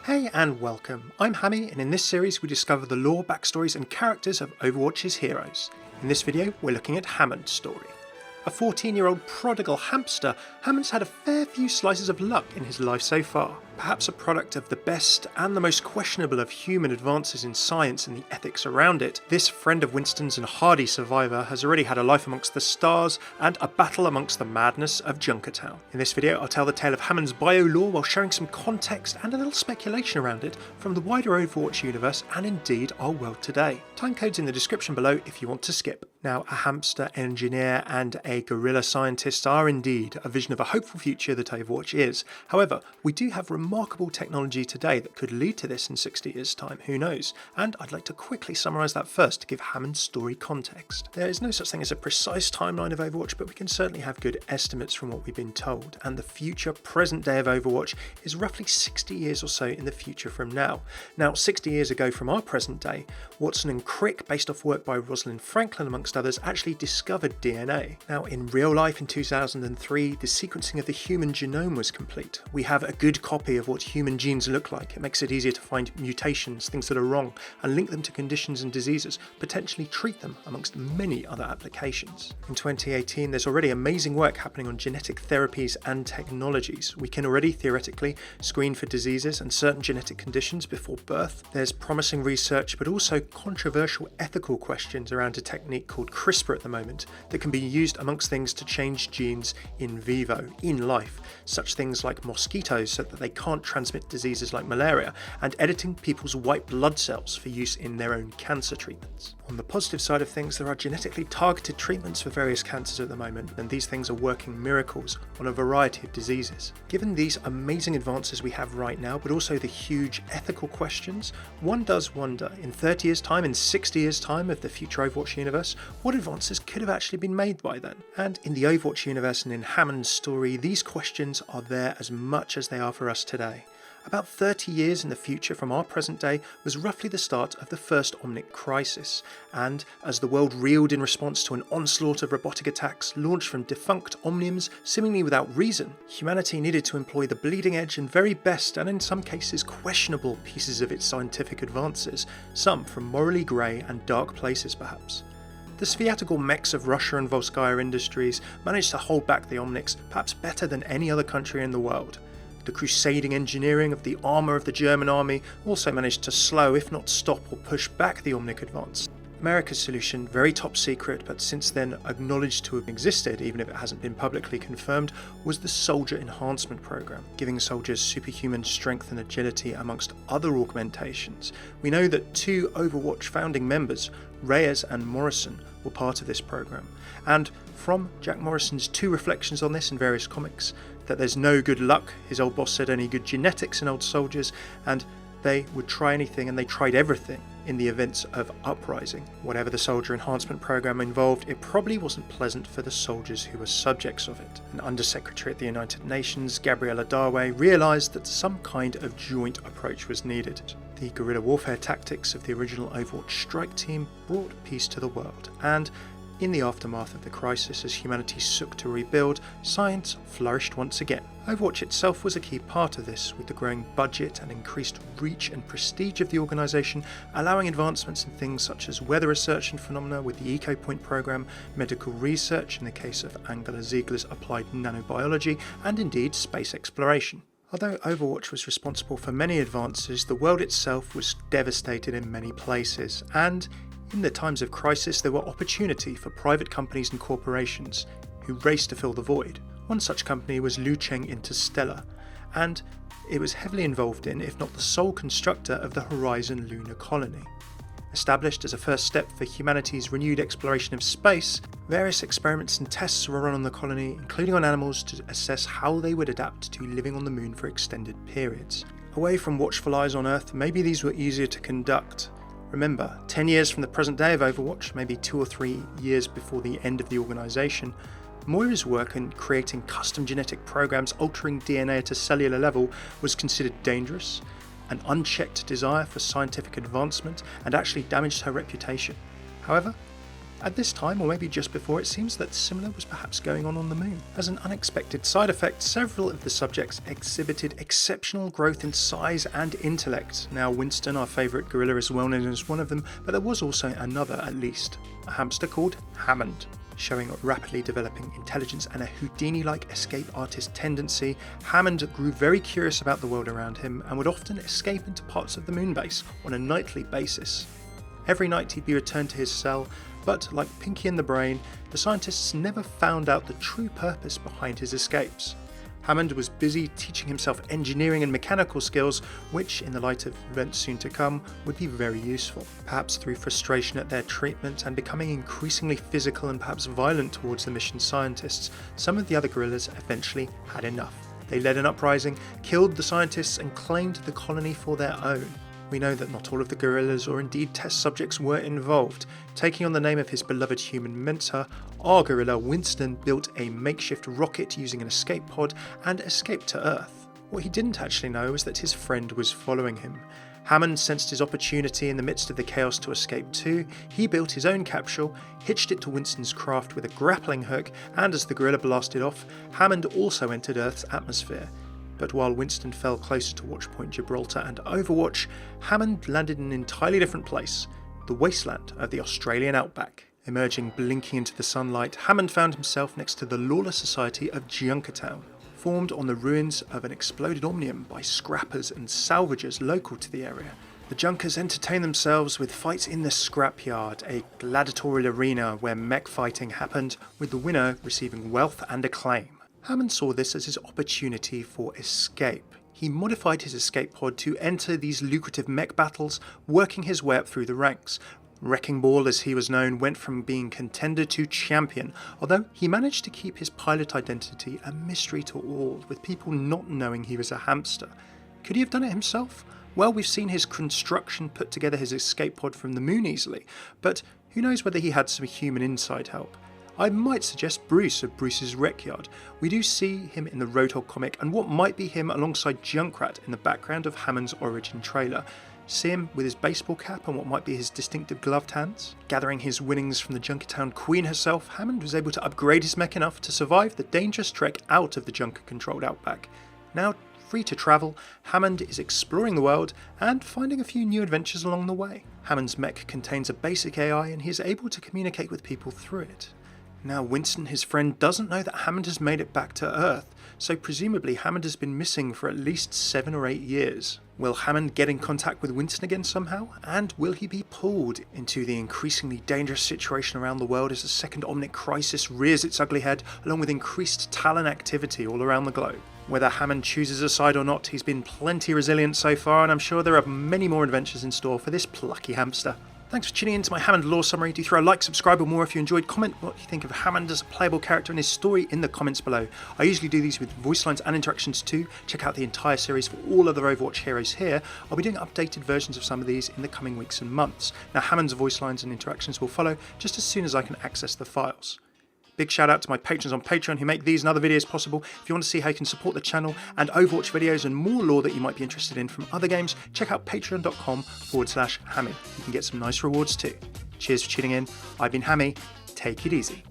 Hey and welcome, I'm Hammeh, and in this series we discover the lore, backstories and characters of Overwatch's heroes. In this video we're looking at Hammond's story. A 14-year-old prodigal hamster, Hammond's had a fair few slices of luck in his life so far. Perhaps a product of the best and the most questionable of human advances in science and the ethics around it, this friend of Winston's and hardy survivor has already had a life amongst the stars and a battle amongst the madness of Junkertown. In this video I'll tell the tale of Hammond's bio-lore while sharing some context and a little speculation around it from the wider Overwatch universe and indeed our world today. Timecode's in the description below if you want to skip. Now, a hamster engineer and a gorilla scientist are indeed a vision of a hopeful future that Overwatch is. However, we do have remarkable technology today that could lead to this in 60 years' time, who knows? And I'd like to quickly summarise that first to give Hammond's story context. There is no such thing as a precise timeline of Overwatch, but we can certainly have good estimates from what we've been told, and the future present day of Overwatch is roughly 60 years or so in the future from now. Now, 60 years ago from our present day, Watson and Crick, based off work by Rosalind Franklin amongst others, actually discovered DNA. Now, in real life in 2003, the sequencing of the human genome was complete. We have a good copy of what human genes look like. It makes it easier to find mutations, things that are wrong, and link them to conditions and diseases, potentially treat them amongst many other applications. In 2018, there's already amazing work happening on genetic therapies and technologies. We can already theoretically screen for diseases and certain genetic conditions before birth. There's promising research, but also controversial ethical questions around a technique called CRISPR at the moment that can be used amongst things to change genes in vivo, in life, such things like mosquitoes so that they can't transmit diseases like malaria, and editing people's white blood cells for use in their own cancer treatments. On the positive side of things, there are genetically targeted treatments for various cancers at the moment, and these things are working miracles on a variety of diseases. Given these amazing advances we have right now, but also the huge ethical questions, one does wonder, in 30 years' time, in 60 years' time of the future Overwatch universe, what advances could have actually been made by then? And in the Overwatch universe and in Hammond's story, these questions are there as much as they are for us today. About 30 years in the future from our present day was roughly the start of the first Omnic crisis, and as the world reeled in response to an onslaught of robotic attacks launched from defunct Omniums seemingly without reason, humanity needed to employ the bleeding edge and very best, and in some cases questionable, pieces of its scientific advances, some from morally grey and dark places perhaps. The Sviatical mechs of Russia and Volskaya Industries managed to hold back the Omnics perhaps better than any other country in the world. The crusading engineering of the armour of the German army also managed to slow, if not stop or push back the Omnic advance. America's solution, very top secret but since then acknowledged to have existed, even if it hasn't been publicly confirmed, was the Soldier Enhancement Program, giving soldiers superhuman strength and agility amongst other augmentations. We know that two Overwatch founding members, Reyes and Morrison, were part of this program, and from Jack Morrison's two reflections on this in various comics, that there's no good luck, his old boss said only good genetics in old soldiers, and they would try anything and they tried everything in the events of uprising. Whatever the soldier enhancement program involved, it probably wasn't pleasant for the soldiers who were subjects of it. An Undersecretary at the United Nations, Gabriella Darway, realised that some kind of joint approach was needed. The guerrilla warfare tactics of the original Overwatch strike team brought peace to the world, and in the aftermath of the crisis, as humanity sought to rebuild, science flourished once again. Overwatch itself was a key part of this, with the growing budget and increased reach and prestige of the organisation, allowing advancements in things such as weather research and phenomena with the EcoPoint program, medical research in the case of Angela Ziegler's applied nanobiology, and indeed space exploration. Although Overwatch was responsible for many advances, the world itself was devastated in many places, and in the times of crisis, there were opportunity for private companies and corporations who raced to fill the void. One such company was Lucheng Interstellar, and it was heavily involved in, if not the sole constructor of the Horizon Lunar Colony. Established as a first step for humanity's renewed exploration of space, various experiments and tests were run on the colony, including on animals to assess how they would adapt to living on the moon for extended periods. Away from watchful eyes on Earth, maybe these were easier to conduct. Remember, 10 years from the present day of Overwatch, maybe 2 or 3 years before the end of the organisation, Moira's work in creating custom genetic programs altering DNA at a cellular level was considered dangerous, an unchecked desire for scientific advancement, and actually damaged her reputation. However, At this time, or maybe just before, it seems that similar was perhaps going on the moon. As an unexpected side effect, several of the subjects exhibited exceptional growth in size and intellect. Now, Winston, our favourite gorilla, is well known as one of them, but there was also another at least, a hamster called Hammond. Showing rapidly developing intelligence and a Houdini-like escape artist tendency, Hammond grew very curious about the world around him and would often escape into parts of the moon base on a nightly basis. Every night he'd be returned to his cell, but like Pinky and the Brain, the scientists never found out the true purpose behind his escapes. Hammond was busy teaching himself engineering and mechanical skills, which, in the light of events soon to come, would be very useful. Perhaps through frustration at their treatment and becoming increasingly physical and perhaps violent towards the mission scientists, some of the other gorillas eventually had enough. They led an uprising, killed the scientists, and claimed the colony for their own. We know that not all of the gorillas or indeed test subjects were involved. Taking on the name of his beloved human mentor, our gorilla Winston built a makeshift rocket using an escape pod and escaped to Earth. What he didn't actually know was that his friend was following him. Hammond sensed his opportunity in the midst of the chaos to escape too. He built his own capsule, hitched it to Winston's craft with a grappling hook, and as the gorilla blasted off, Hammond also entered Earth's atmosphere. But while Winston fell closer to Watchpoint Gibraltar and Overwatch, Hammond landed in an entirely different place, the wasteland of the Australian outback. Emerging blinking into the sunlight, Hammond found himself next to the lawless society of Junkertown, formed on the ruins of an exploded omnium by scrappers and salvagers local to the area. The Junkers entertain themselves with fights in the Scrapyard, a gladiatorial arena where mech fighting happened, with the winner receiving wealth and acclaim. Hammond saw this as his opportunity for escape. He modified his escape pod to enter these lucrative mech battles, working his way up through the ranks. Wrecking Ball, as he was known, went from being contender to champion, although he managed to keep his pilot identity a mystery to all, with people not knowing he was a hamster. Could he have done it himself? Well, we've seen his construction put together his escape pod from the moon easily, but who knows whether he had some human inside help. I might suggest Bruce of Bruce's Wreckyard. We do see him in the Roadhog comic and what might be him alongside Junkrat in the background of Hammond's origin trailer. See him with his baseball cap and what might be his distinctive gloved hands. Gathering his winnings from the Junkertown Queen herself, Hammond was able to upgrade his mech enough to survive the dangerous trek out of the Junker-controlled outback. Now free to travel, Hammond is exploring the world and finding a few new adventures along the way. Hammond's mech contains a basic AI and he is able to communicate with people through it. Now Winston, his friend, doesn't know that Hammond has made it back to Earth, so presumably Hammond has been missing for at least 7 or 8 years. Will Hammond get in contact with Winston again somehow? And will he be pulled into the increasingly dangerous situation around the world as the second Omnic crisis rears its ugly head, along with increased Talon activity all around the globe? Whether Hammond chooses a side or not, he's been plenty resilient so far, and I'm sure there are many more adventures in store for this plucky hamster. Thanks for tuning in to my Hammond lore summary. Do throw a like, subscribe or more if you enjoyed. Comment what you think of Hammond as a playable character and his story in the comments below. I usually do these with voice lines and interactions too. Check out the entire series for all other Overwatch heroes here. I'll be doing updated versions of some of these in the coming weeks and months. Now Hammond's voice lines and interactions will follow just as soon as I can access the files. Big shout out to my patrons on Patreon who make these and other videos possible. If you want to see how you can support the channel and Overwatch videos and more lore that you might be interested in from other games, check out patreon.com/Hammeh. You can get some nice rewards too. Cheers for tuning in. I've been Hammeh. Take it easy.